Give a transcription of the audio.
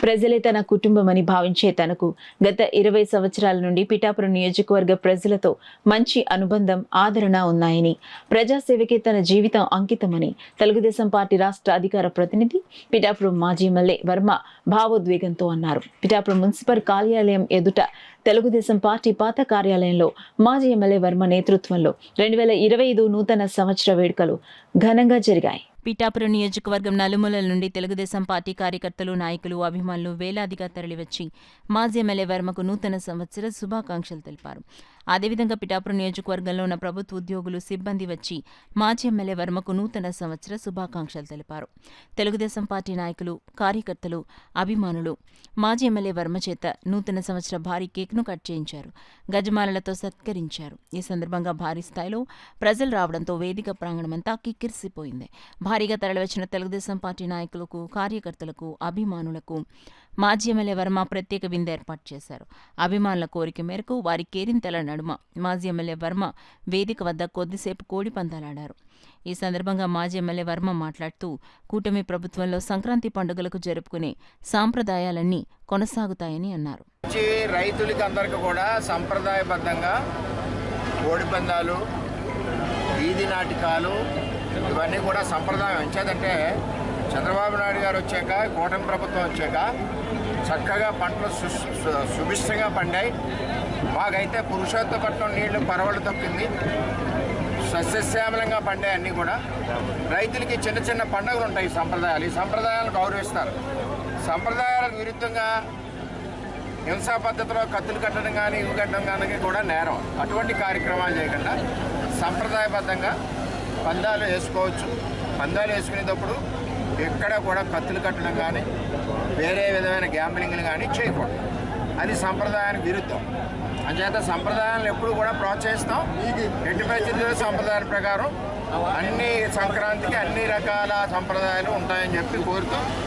ప్రజలే తన కుటుంబమని భావించే తనకు గత 20 సంవత్సరాల నుండి పిఠాపురం నియోజకవర్గ ప్రజలతో మంచి అనుబంధం, ఆదరణ ఉన్నాయని, ప్రజాసేవకే తన జీవితం అంకితమని తెలుగుదేశం పార్టీ రాష్ట్ర అధికార ప్రతినిధి పిఠాపురం మాజీ ఎమ్మెల్యే వర్మ భావోద్వేగంతో అన్నారు. పిఠాపురం మున్సిపల్ కార్యాలయం ఎదుట తెలుగుదేశం పార్టీ పాత కార్యాలయంలో మాజీ ఎమ్మెల్యే వర్మ నేతృత్వంలో 2025 నూతన సంవత్సర వేడుకలు ఘనంగా జరిగాయి. పిఠాపురం నియోజకవర్గం నలుమూలల నుండి తెలుగుదేశం పార్టీ కార్యకర్తలు, నాయకులు, అభిమానులు వేలాదిగా తరలివచ్చి మాజీ ఎమ్మెల్యే వర్మకు నూతన సంవత్సర శుభాకాంక్షలు తెలిపారు. అదేవిధంగా పిఠాపురం నియోజకవర్గంలో ఉన్న ప్రభుత్వ ఉద్యోగులు, సిబ్బంది వచ్చి మాజీ ఎమ్మెల్యే వర్మకు నూతన సంవత్సర శుభాకాంక్షలు తెలిపారు. తెలుగుదేశం పార్టీ నాయకులు, కార్యకర్తలు, అభిమానులు మాజీ ఎమ్మెల్యే వర్మ చేత నూతన సంవత్సర భారీ కేక్ను కట్ చేయించారు. గజమాలలతో సత్కరించారు. ఈ సందర్భంగా భారీ స్థాయిలో ప్రజలు రావడంతో వేదిక ప్రాంగణమంతా కిక్కిరిసిపోయింది. భారీగా తరలివచ్చిన తెలుగుదేశం పార్టీ నాయకులకు, కార్యకర్తలకు, అభిమానులకు మాజీ ఎమ్మెల్యే వర్మ ప్రత్యేక విందు ఏర్పాటు చేశారు. అభిమానుల కోరిక మేరకు వారి కేరింతల నడుమ మాజీ ఎమ్మెల్యే వర్మ వేదిక వద్ద కొద్దిసేపు కోడి పందాలాడారు. ఈ సందర్భంగా మాజీ ఎమ్మెల్యే వర్మ మాట్లాడుతూ, కూటమి ప్రభుత్వంలో సంక్రాంతి పండుగలకు జరుపుకునే సాంప్రదాయాలన్నీ కొనసాగుతాయని అన్నారు. రైతులకి అందరికీ కూడా సంప్రదాయబద్ధంగా కోడి పందాలు, వీధి నాటకాలు ఇవన్నీ కూడా సంప్రదాయం. ఎంచేదంటే చంద్రబాబు నాయుడు గారు వచ్చాక, కూటమి ప్రభుత్వం వచ్చాక చక్కగా పంటలు సుభిష్టంగా పండాయి. మాకైతే పురుషోత్తపట్నం నీళ్లు పరవళ్ళు తొక్కింది. సస్యశ్యామలంగా పండాయి అన్నీ కూడా. రైతులకి చిన్న చిన్న పండుగలు ఉంటాయి. ఈ సంప్రదాయాలను గౌరవిస్తారు. సంప్రదాయాలకు విరుద్ధంగా హింసా పద్ధతిలో కత్తులు కట్టడం కానీ, ఇవి కట్టడం కానీ కూడా నేరం. అటువంటి కార్యక్రమాలు చేయకుండా సంప్రదాయబద్ధంగా పందాలు వేసుకోవచ్చు. పందాలు వేసుకునేటప్పుడు ఎక్కడ కూడా కత్తులు కట్టడం కానీ, వేరే విధమైన గ్యాంబ్లింగ్లు కానీ చేయకూడదు. అది సంప్రదాయానికి విరుద్ధం. అంచేత సంప్రదాయాలను ఎప్పుడు కూడా ప్రోత్సహిస్తాం. ఎట్టి పరిస్థితుల్లో సంప్రదాయాల ప్రకారం అన్ని సంక్రాంతికి అన్ని రకాల సంప్రదాయాలు ఉంటాయని చెప్పి కోరుతాం.